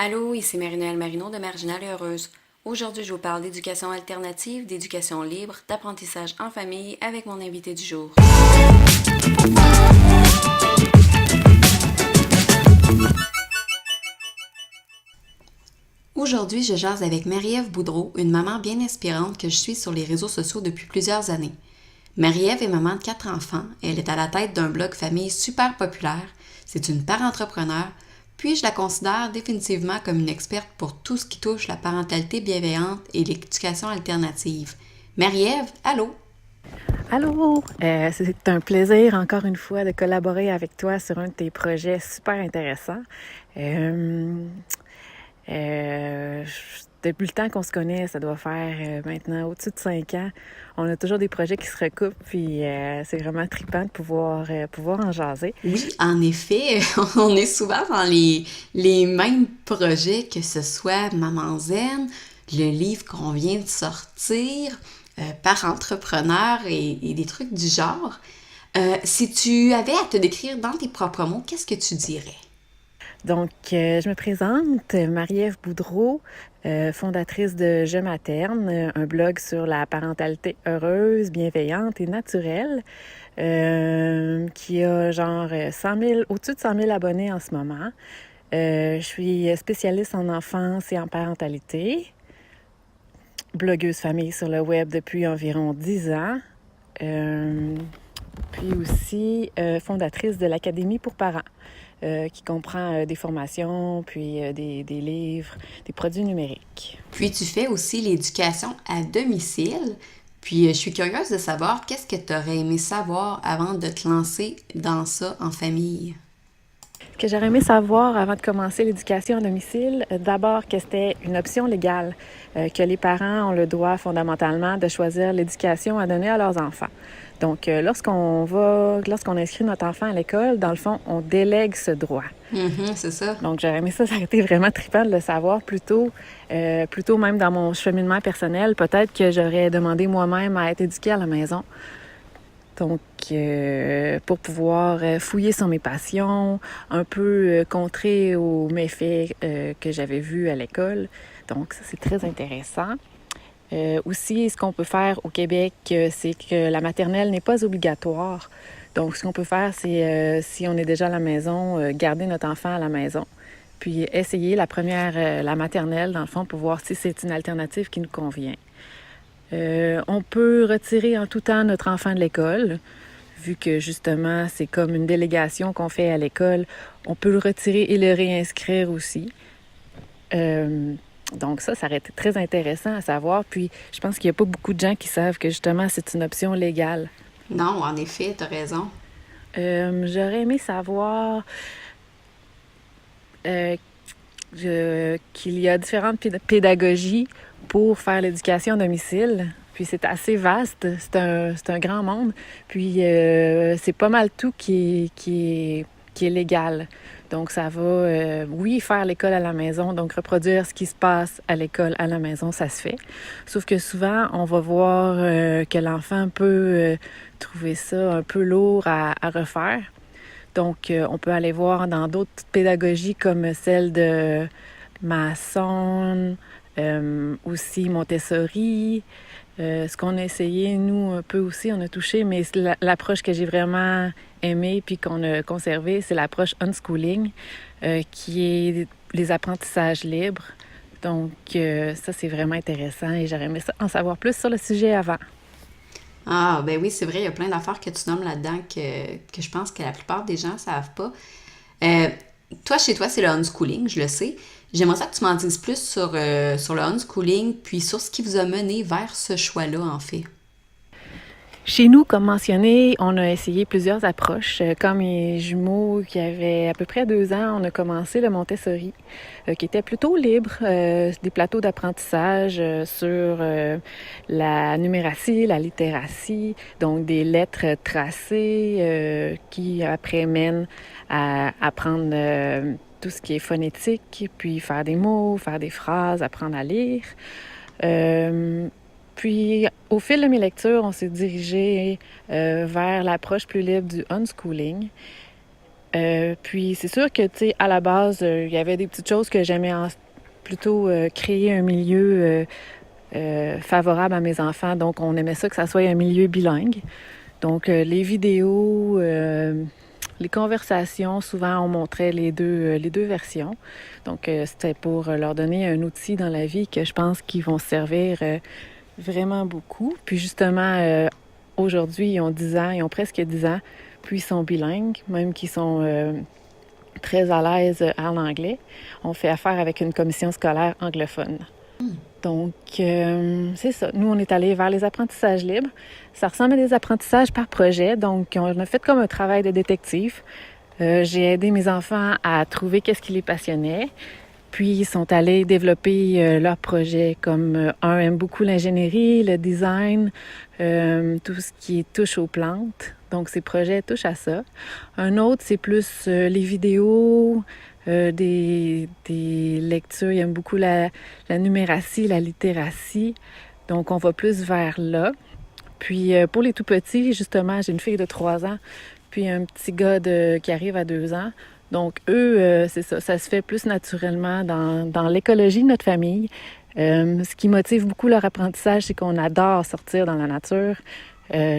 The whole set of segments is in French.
Allô, ici Marie-Noëlle Marino de Marginale et Heureuse. Aujourd'hui, je vous parle d'éducation alternative, d'éducation libre, d'apprentissage en famille avec mon invité du jour. Aujourd'hui, je jase avec Marie-Ève Boudreau, une maman bien inspirante que je suis sur les réseaux sociaux depuis plusieurs années. Marie-Ève est maman de 4 enfants, elle est à la tête d'un blog famille super populaire, c'est une parent-entrepreneur, puis je la considère définitivement comme une experte pour tout ce qui touche la parentalité bienveillante et l'éducation alternative. Marie-Ève, allô? Allô! C'est un plaisir encore une fois de collaborer avec toi sur un de tes projets super intéressants. Depuis le temps qu'on se connaît, ça doit faire maintenant au-dessus de 5 ans, on a toujours des projets qui se recoupent, puis c'est vraiment trippant de pouvoir en jaser. Oui, en effet, on est souvent dans les mêmes projets, que ce soit Maman Zen, le livre qu'on vient de sortir, par entrepreneur et des trucs du genre. Si tu avais à te décrire dans tes propres mots, qu'est-ce que tu dirais? Donc, je me présente, Marie-Ève Boudreau, fondatrice de Je materne, un blog sur la parentalité heureuse, bienveillante et naturelle, qui a genre 100 000, au-dessus de 100 000 abonnés en ce moment. Je suis spécialiste en enfance et en parentalité, blogueuse famille sur le web depuis environ 10 ans, puis aussi fondatrice de l'Académie pour parents. Qui comprend des formations, puis des livres, des produits numériques. Puis tu fais aussi l'éducation à domicile. Puis je suis curieuse de savoir qu'est-ce que tu aurais aimé savoir avant de te lancer dans ça en famille. Ce que j'aurais aimé savoir avant de commencer l'éducation à domicile, d'abord que c'était une option légale, que les parents ont le droit fondamentalement de choisir l'éducation à donner à leurs enfants. Donc, lorsqu'on inscrit notre enfant à l'école, dans le fond, on délègue ce droit. C'est ça. Donc, j'aurais aimé ça, ça aurait été vraiment trippant de le savoir plutôt même dans mon cheminement personnel. Peut-être que j'aurais demandé moi-même à être éduquée à la maison. Donc, pour pouvoir fouiller sur mes passions, un peu contrer aux méfaits que j'avais vus à l'école. Donc, ça, c'est très intéressant. Aussi, ce qu'on peut faire au Québec, c'est que la maternelle n'est pas obligatoire. Donc, ce qu'on peut faire, c'est, si on est déjà à la maison, garder notre enfant à la maison. Puis, essayer la maternelle, dans le fond, pour voir si c'est une alternative qui nous convient. On peut retirer en tout temps notre enfant de l'école, vu que justement, c'est comme une délégation qu'on fait à l'école. On peut le retirer et le réinscrire aussi. Donc ça aurait été très intéressant à savoir. Puis je pense qu'il n'y a pas beaucoup de gens qui savent que justement, c'est une option légale. Non, en effet, tu as raison. J'aurais aimé savoir euh, qu'il y a différentes pédagogies pour faire l'éducation à domicile. Puis c'est assez vaste, c'est un grand monde. Puis c'est pas mal tout qui est légal. Donc ça va, oui, faire l'école à la maison, donc reproduire ce qui se passe à l'école à la maison, ça se fait. Sauf que souvent, on va voir que l'enfant peut trouver ça un peu lourd à refaire. Donc, on peut aller voir dans d'autres pédagogies comme celle de Masson, aussi Montessori. Ce qu'on a essayé, nous, un peu aussi, on a touché, mais l'approche que j'ai vraiment aimée puis qu'on a conservée, c'est l'approche unschooling, qui est les apprentissages libres. Donc, ça, c'est vraiment intéressant et j'aurais aimé en savoir plus sur le sujet avant. Ah, ben oui, c'est vrai, il y a plein d'affaires que tu nommes là-dedans que je pense que la plupart des gens ne savent pas. Euh, Toi, chez toi, c'est le unschooling, je le sais. J'aimerais ça que tu m'en dises plus sur le unschooling, puis sur ce qui vous a mené vers ce choix-là, en fait. Chez nous, comme mentionné, on a essayé plusieurs approches. Comme mes jumeaux qui avaient à peu près 2 ans, on a commencé le Montessori, qui était plutôt libre, des plateaux d'apprentissage sur la numératie, la littératie, donc des lettres tracées qui après mènent à apprendre tout ce qui est phonétique, puis faire des mots, faire des phrases, apprendre à lire. Puis, au fil de mes lectures, on s'est dirigé vers l'approche plus libre du unschooling. Puis c'est sûr que, tu sais, à la base, il y avait des petites choses que j'aimais plutôt créer un milieu favorable à mes enfants. Donc, on aimait ça que ça soit un milieu bilingue. Donc, les vidéos, les conversations, souvent, on montrait les deux versions. Donc, c'était pour leur donner un outil dans la vie que je pense qu'ils vont se servir vraiment beaucoup. Puis, justement, aujourd'hui, ils ont 10 ans, ils ont presque 10 ans, puis ils sont bilingues, même qu'ils sont très à l'aise en anglais. On fait affaire avec une commission scolaire anglophone. Donc, c'est ça. Nous, on est allés vers les apprentissages libres. Ça ressemble à des apprentissages par projet. Donc, on a fait comme un travail de détective. J'ai aidé mes enfants à trouver qu'est-ce qui les passionnait. Puis, ils sont allés développer leurs projets, comme un aime beaucoup l'ingénierie, le design, tout ce qui touche aux plantes. Donc, ces projets touchent à ça. Un autre, c'est plus les vidéos, des lectures. Il aime beaucoup la numératie, la littératie. Donc, on va plus vers là. Puis, pour les tout-petits, justement, j'ai une fille de 3 ans, puis un petit gars qui arrive à 2 ans. Donc, eux, c'est ça, ça se fait plus naturellement dans l'écologie de notre famille. Ce qui motive beaucoup leur apprentissage, c'est qu'on adore sortir dans la nature.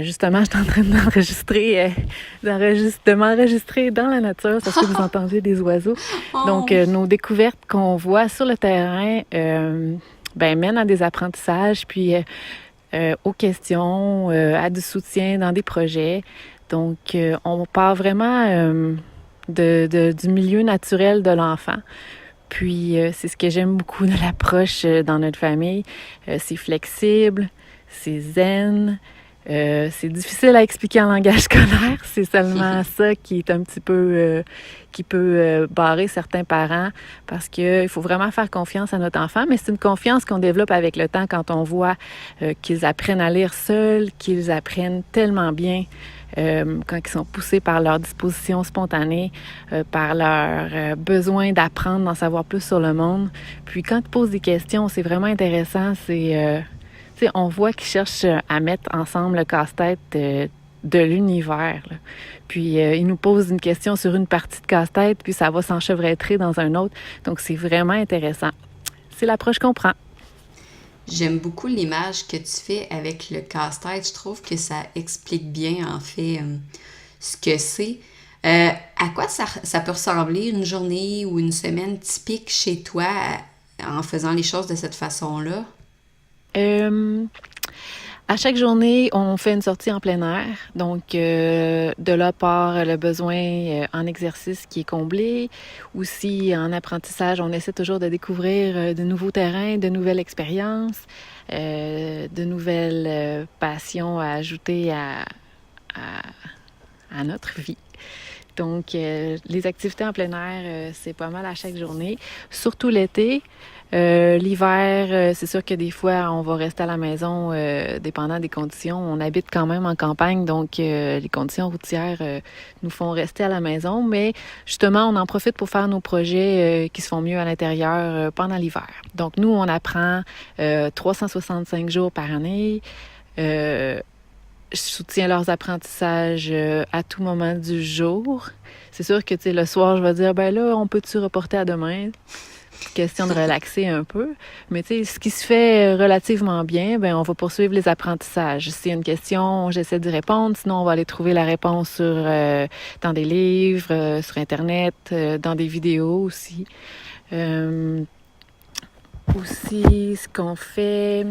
Justement, je suis en train de m'enregistrer dans la nature, parce que vous entendez des oiseaux. Donc, nos découvertes qu'on voit sur le terrain mènent à des apprentissages, puis aux questions, à du soutien dans des projets. Donc, on part vraiment du milieu naturel de l'enfant. Puis, c'est ce que j'aime beaucoup de l'approche dans notre famille. C'est flexible, c'est zen. C'est difficile à expliquer en langage scolaire. C'est seulement ça qui est un petit peu... qui peut barrer certains parents parce qu'il faut vraiment faire confiance à notre enfant. Mais c'est une confiance qu'on développe avec le temps quand on voit qu'ils apprennent à lire seuls, qu'ils apprennent tellement bien quand ils sont poussés par leur disposition spontanée, par leur besoin d'apprendre, d'en savoir plus sur le monde. Puis quand ils posent des questions, c'est vraiment intéressant. On voit qu'ils cherchent à mettre ensemble le casse-tête de l'univers. Là. Puis, ils nous posent une question sur une partie de casse-tête, puis ça va s'enchevêtrer dans un autre. Donc, c'est vraiment intéressant. C'est l'approche qu'on prend. J'aime beaucoup l'image que tu fais avec le casse-tête. Je trouve que ça explique bien, en fait, ce que c'est. À quoi ça peut ressembler une journée ou une semaine typique chez toi en faisant les choses de cette façon-là? À chaque journée, on fait une sortie en plein air. Donc, de là part le besoin en exercice qui est comblé. Aussi, en apprentissage, on essaie toujours de découvrir de nouveaux terrains, de nouvelles expériences, de nouvelles passions à ajouter à notre vie. Donc, les activités en plein air, c'est pas mal à chaque journée, surtout l'été. L'hiver, c'est sûr que des fois, on va rester à la maison, dépendant des conditions. On habite quand même en campagne, donc les conditions routières nous font rester à la maison. Mais justement, on en profite pour faire nos projets qui se font mieux à l'intérieur pendant l'hiver. Donc, nous, on apprend 365 jours par année. Je soutiens leurs apprentissages à tout moment du jour. C'est sûr que, tu sais, le soir, je vais dire, ben là, on peut-tu reporter à demain? Question de relaxer un peu. Mais, tu sais, ce qui se fait relativement bien, ben on va poursuivre les apprentissages. S'il y a une question, j'essaie d'y répondre. Sinon, on va aller trouver la réponse dans des livres, sur Internet, dans des vidéos aussi. Aussi, ce qu'on fait...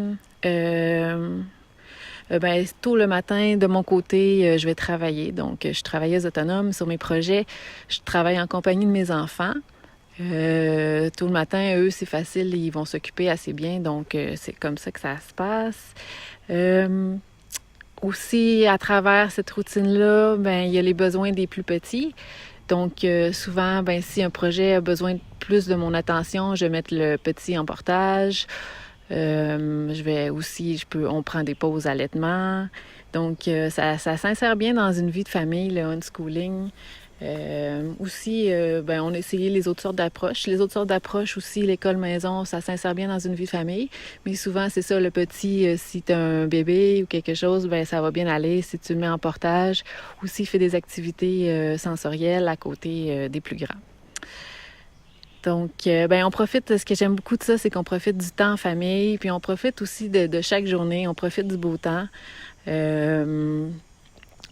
tôt le matin, de mon côté, je vais travailler. Donc, je suis travailleuse autonome sur mes projets. Je travaille en compagnie de mes enfants. Tôt le matin, eux, c'est facile, ils vont s'occuper assez bien. Donc, c'est comme ça que ça se passe. Aussi, à travers cette routine-là, il y a les besoins des plus petits. Donc, souvent, si un projet a besoin de plus de mon attention, je vais mettre le petit en portage. On prend des pauses allaitement. Donc, ça s'insère bien dans une vie de famille, le unschooling. Aussi, on a essayé les autres sortes d'approches. Les autres sortes d'approches aussi, l'école maison, ça s'insère bien dans une vie de famille. Mais souvent, c'est ça, le petit, si tu as un bébé ou quelque chose, ça va bien aller. Si tu le mets en portage, ou s'il fait des activités sensorielles à côté des plus grands. Donc, on profite, ce que j'aime beaucoup de ça, c'est qu'on profite du temps en famille, puis on profite aussi de chaque journée, on profite du beau temps.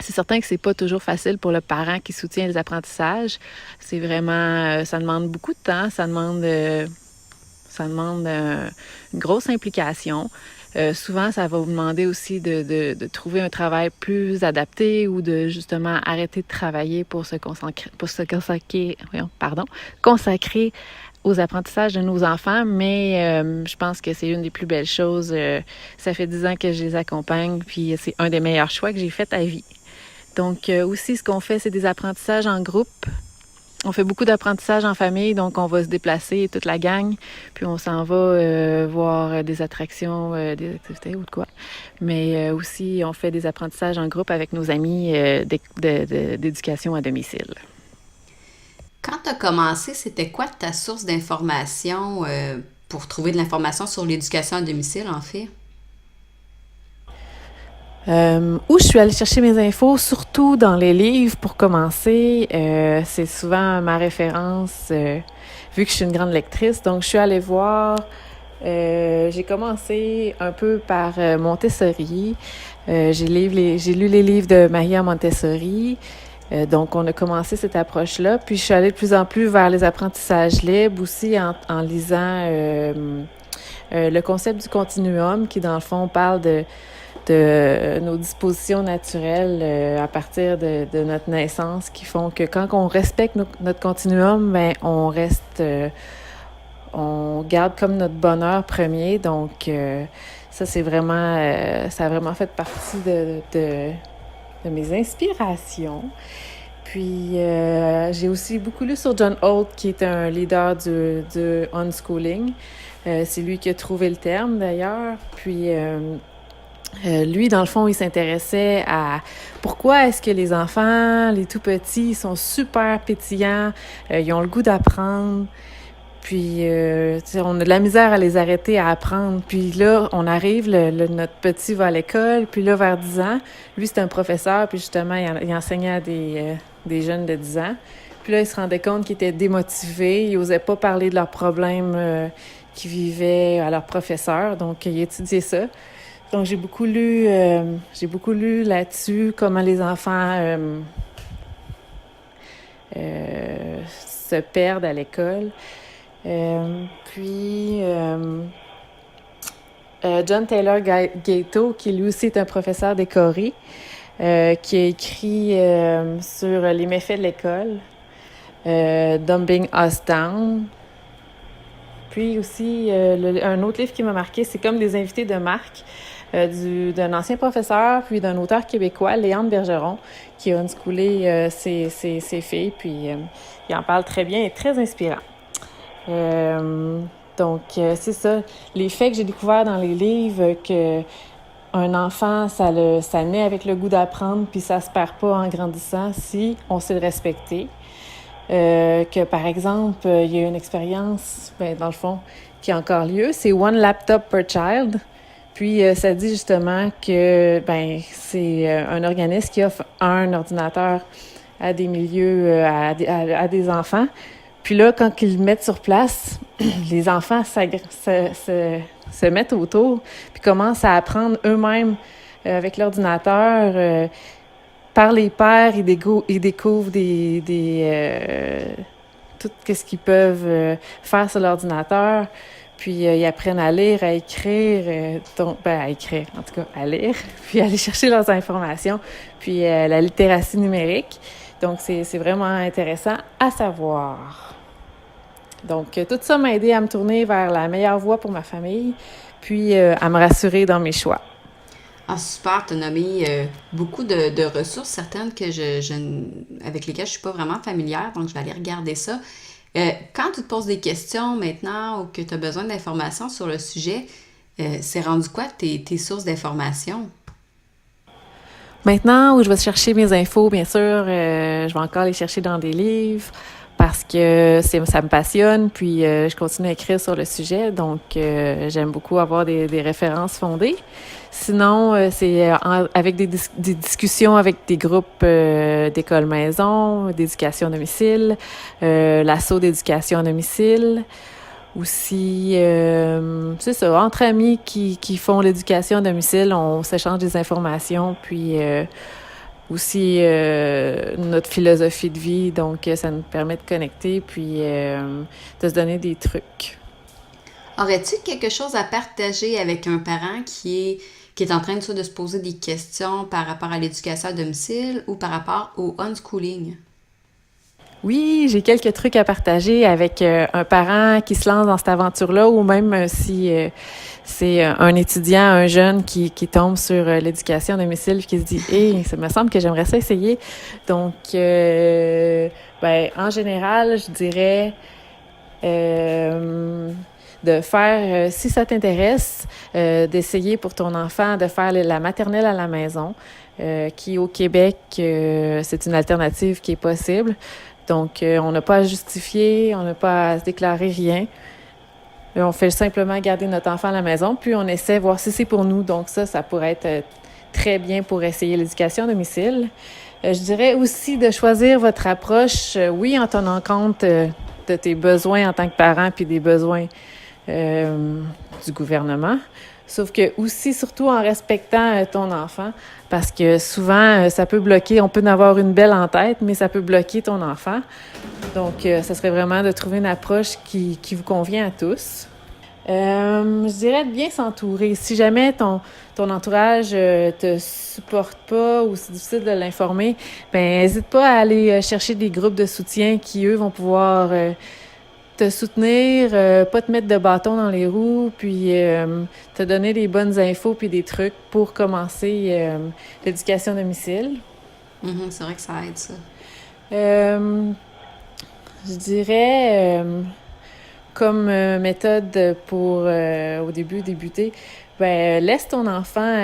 C'est certain que c'est pas toujours facile pour le parent qui soutient les apprentissages. C'est vraiment, ça demande beaucoup de temps, ça demande une grosse implication. Souvent, ça va vous demander aussi de trouver un travail plus adapté ou de justement arrêter de travailler pour se consacrer aux apprentissages de nos enfants, mais je pense que c'est une des plus belles choses. Ça fait 10 ans que je les accompagne, puis c'est un des meilleurs choix que j'ai fait à vie. Donc aussi, ce qu'on fait, c'est des apprentissages en groupe. On fait beaucoup d'apprentissages en famille, donc on va se déplacer toute la gang, puis on s'en va voir des attractions, des activités ou de quoi. Mais aussi, on fait des apprentissages en groupe avec nos amis d'éducation à domicile. Quand tu as commencé, c'était quoi ta source d'information pour trouver de l'information sur l'éducation à domicile, en fait? Où je suis allée chercher mes infos, surtout dans les livres pour commencer. C'est souvent ma référence, vu que je suis une grande lectrice. Donc, je suis allée voir. J'ai commencé un peu par Montessori. J'ai lu les livres de Maria Montessori. Donc, on a commencé cette approche-là. Puis, je suis allée de plus en plus vers les apprentissages libres aussi en lisant le concept du continuum qui, dans le fond, parle de nos dispositions naturelles à partir de notre naissance qui font que quand on respecte notre continuum, on garde comme notre bonheur premier. Donc, ça, ça a vraiment fait partie de mes inspirations. Puis, j'ai aussi beaucoup lu sur John Holt, qui est un leader du unschooling. C'est lui qui a trouvé le terme, d'ailleurs. Puis, lui, dans le fond, il s'intéressait à pourquoi est-ce que les enfants, les tout petits, sont super pétillants, ils ont le goût d'apprendre, puis on a de la misère à les arrêter à apprendre. Puis là, on arrive, notre petit va à l'école, puis là, vers 10 ans, lui, c'est un professeur, puis justement, il enseignait à des jeunes de 10 ans. Puis là, il se rendait compte qu'ils étaient démotivés, ils n'osaient pas parler de leurs problèmes qu'ils vivaient à leurs professeurs, donc il étudiait ça. Donc, j'ai beaucoup lu là-dessus, comment les enfants se perdent à l'école. Puis, John Taylor Gatto, qui lui aussi est un professeur décoré, qui a écrit sur les méfaits de l'école, Dumbing Us Down. Puis aussi, un autre livre qui m'a marqué, c'est comme des invités de marque. D'un ancien professeur, puis d'un auteur québécois, Léandre Bergeron, qui a unschoolé ses filles, puis il en parle très bien et très inspirant. Donc, c'est ça. Les faits que j'ai découverts dans les livres, que un enfant, ça naît avec le goût d'apprendre, puis ça se perd pas en grandissant si on sait le respecter. Que, par exemple, il y a une expérience, dans le fond, qui a encore lieu, c'est One Laptop per Child. Puis, ça dit justement que c'est un organisme qui offre un ordinateur à des milieux, à des enfants. Puis là, quand ils le mettent sur place, les enfants se mettent autour, puis commencent à apprendre eux-mêmes avec l'ordinateur. Par les pairs, ils découvrent tout ce qu'ils peuvent faire sur l'ordinateur. Puis, ils apprennent à lire, à écrire, à écrire, en tout cas, à lire, puis aller chercher leurs informations, puis la littératie numérique. Donc, c'est vraiment intéressant à savoir. Donc, tout ça m'a aidé à me tourner vers la meilleure voie pour ma famille, puis à me rassurer dans mes choix. Ah, super, tu as nommé beaucoup de ressources, certaines avec lesquelles je ne suis pas vraiment familière, donc je vais aller regarder ça. Quand tu te poses des questions maintenant ou que tu as besoin d'informations sur le sujet, c'est rendu quoi tes sources d'informations? Maintenant, où je vais chercher mes infos, bien sûr, je vais encore les chercher dans des livres parce que ça me passionne, puis je continue à écrire sur le sujet, donc j'aime beaucoup avoir des références fondées. Sinon, c'est avec des discussions avec des groupes d'école maison, d'éducation à domicile, l'assaut d'éducation à domicile. Aussi, c'est ça, entre amis qui font l'éducation à domicile, on s'échange des informations, puis aussi notre philosophie de vie, donc ça nous permet de connecter, puis de se donner des trucs. Aurais-tu quelque chose à partager avec un parent qui est en train de se poser des questions par rapport à l'éducation à domicile ou par rapport au unschooling? Oui, j'ai quelques trucs à partager avec un parent qui se lance dans cette aventure-là ou même si c'est un étudiant, un jeune qui tombe sur l'éducation à domicile et qui se dit « Hey, ça me semble que j'aimerais ça essayer. » Donc, en général, je dirais de faire, si ça t'intéresse, d'essayer pour ton enfant de faire la maternelle à la maison, qui au Québec, c'est une alternative qui est possible. Donc, on n'a pas à justifier, on n'a pas à se déclarer rien. On fait simplement garder notre enfant à la maison, puis on essaie de voir si c'est pour nous. Donc ça pourrait être très bien pour essayer l'éducation à domicile. Je dirais aussi de choisir votre approche, oui, en tenant compte de tes besoins en tant que parent, puis des besoins du gouvernement. Sauf que aussi, surtout en respectant ton enfant, parce que souvent, ça peut bloquer, on peut en avoir une belle en tête, mais ça peut bloquer ton enfant. Donc, ça serait vraiment de trouver une approche qui vous convient à tous. Je dirais de bien s'entourer. Si jamais ton entourage te supporte pas ou c'est difficile de l'informer, ben n'hésite pas à aller chercher des groupes de soutien qui, eux, vont pouvoir te soutenir, pas te mettre de bâton dans les roues, puis te donner des bonnes infos puis des trucs pour commencer l'éducation à domicile. C'est vrai que ça aide, ça. Je dirais, comme méthode pour au début débuter, laisse ton enfant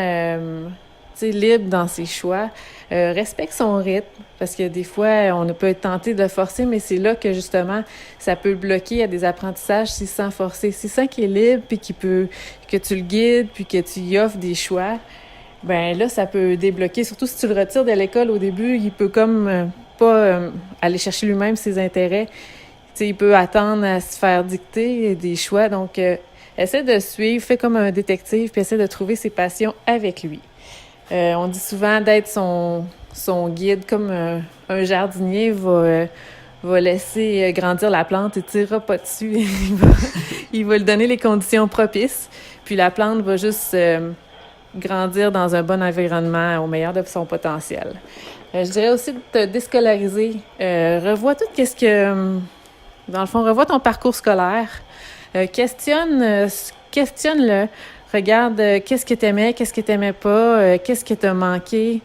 libre dans ses choix. Respecte son rythme, parce que des fois, on peut être tenté de le forcer, mais c'est là que justement, ça peut le bloquer à des apprentissages s'il sent forcer. S'il sent qu'il est libre, puis que tu le guides, puis que tu y offres des choix, là, ça peut débloquer. Surtout si tu le retires de l'école au début, il peut comme pas aller chercher lui-même ses intérêts. Il peut attendre à se faire dicter des choix. Donc, essaie de suivre, fais comme un détective, puis essaie de trouver ses passions avec lui. On dit souvent d'être son guide, comme un jardinier va laisser grandir la plante et ne tirera pas dessus. il va lui donner les conditions propices, puis la plante va juste grandir dans un bon environnement au meilleur de son potentiel. Je dirais aussi de te déscolariser. Revois tout dans le fond, revois ton parcours scolaire. Questionne-le. Regarde qu'est-ce que tu aimais, qu'est-ce que tu n'aimais pas, qu'est-ce que t'a manqué.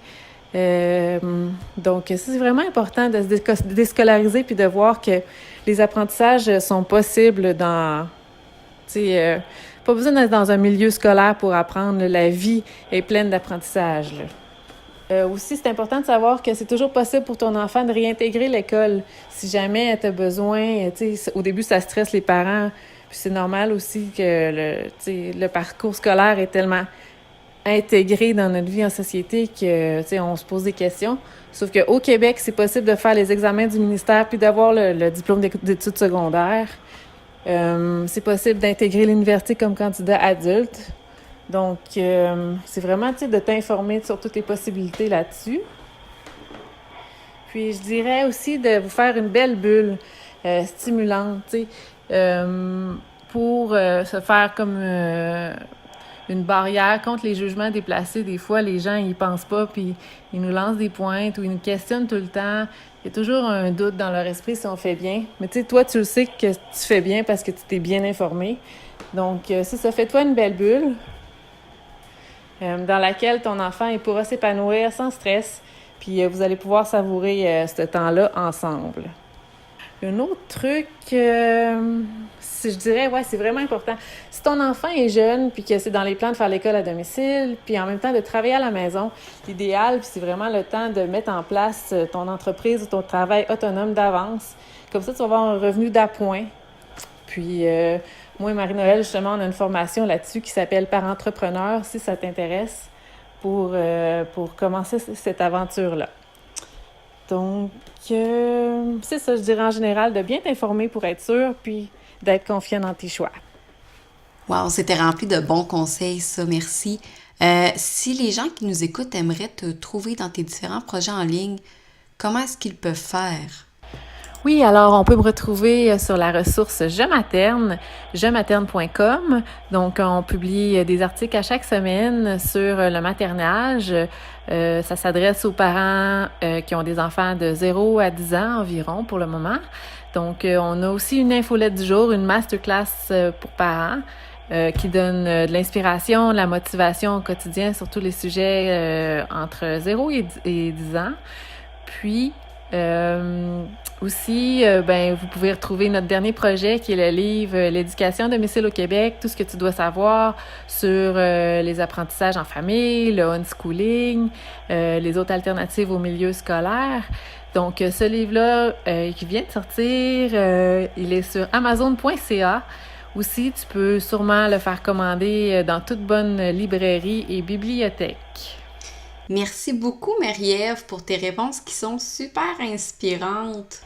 Donc, c'est vraiment important de se déscolariser puis de voir que les apprentissages sont possibles pas besoin d'être dans un milieu scolaire pour apprendre. La vie est pleine d'apprentissages. Aussi, c'est important de savoir que c'est toujours possible pour ton enfant de réintégrer l'école. Si jamais tu as besoin, au début, ça stresse les parents. Puis c'est normal aussi que le parcours scolaire est tellement intégré dans notre vie en société que on se pose des questions. Sauf qu'au Québec, c'est possible de faire les examens du ministère puis d'avoir le diplôme d'études secondaires. C'est possible d'intégrer l'université comme candidat adulte. Donc, c'est vraiment de t'informer sur toutes les possibilités là-dessus. Puis, je dirais aussi de vous faire une belle bulle stimulante, pour se faire comme une barrière contre les jugements déplacés. Des fois, les gens, ils pensent pas, puis ils nous lancent des pointes ou ils nous questionnent tout le temps. Il y a toujours un doute dans leur esprit si on fait bien. Mais toi, tu le sais que tu fais bien parce que tu t'es bien informé. Donc, c'est ça. Fais-toi une belle bulle dans laquelle ton enfant il pourra s'épanouir sans stress. Puis, vous allez pouvoir savourer ce temps-là ensemble. Un autre truc, je dirais, ouais, c'est vraiment important. Si ton enfant est jeune, puis que c'est dans les plans de faire l'école à domicile, puis en même temps de travailler à la maison, l'idéal, puis c'est vraiment le temps de mettre en place ton entreprise ou ton travail autonome d'avance. Comme ça, tu vas avoir un revenu d'appoint. Puis, moi et Marie-Noël, justement, on a une formation là-dessus qui s'appelle Parentrepreneur, si ça t'intéresse, pour commencer cette aventure-là. Donc, c'est ça, je dirais en général, de bien t'informer pour être sûr, puis d'être confiant dans tes choix. Wow, c'était rempli de bons conseils, ça, merci. Si les gens qui nous écoutent aimeraient te trouver dans tes différents projets en ligne, comment est-ce qu'ils peuvent faire? Oui, alors on peut me retrouver sur la ressource Je materne, jematerne.com. Donc, on publie des articles à chaque semaine sur le maternage. Ça s'adresse aux parents qui ont des enfants de 0 à 10 ans environ pour le moment. Donc, on a aussi une infolette du jour, une masterclass pour parents qui donne de l'inspiration, de la motivation au quotidien sur tous les sujets entre 0 et 10 ans. Puis, aussi, vous pouvez retrouver notre dernier projet qui est le livre L'éducation à domicile au Québec, tout ce que tu dois savoir sur les apprentissages en famille, le unschooling, les autres alternatives au milieu scolaire. Donc, ce livre-là qui vient de sortir, il est sur Amazon.ca. Aussi, tu peux sûrement le faire commander dans toute bonne librairie et bibliothèque. Merci beaucoup, Marie-Ève, pour tes réponses qui sont super inspirantes.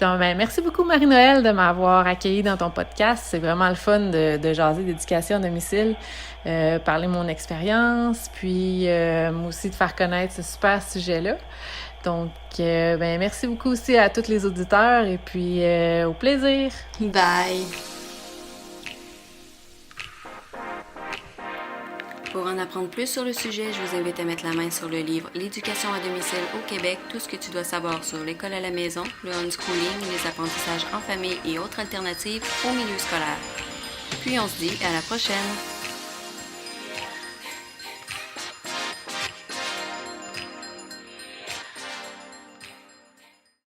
Donc, merci beaucoup, Marie-Noël, de m'avoir accueillie dans ton podcast. C'est vraiment le fun de jaser d'éducation à domicile, parler de mon expérience, puis moi aussi de faire connaître ce super sujet-là. Donc, merci beaucoup aussi à tous les auditeurs et puis au plaisir. Bye! Pour en apprendre plus sur le sujet, je vous invite à mettre la main sur le livre L'éducation à domicile au Québec, tout ce que tu dois savoir sur l'école à la maison, le unschooling, les apprentissages en famille et autres alternatives au milieu scolaire. Puis on se dit à la prochaine!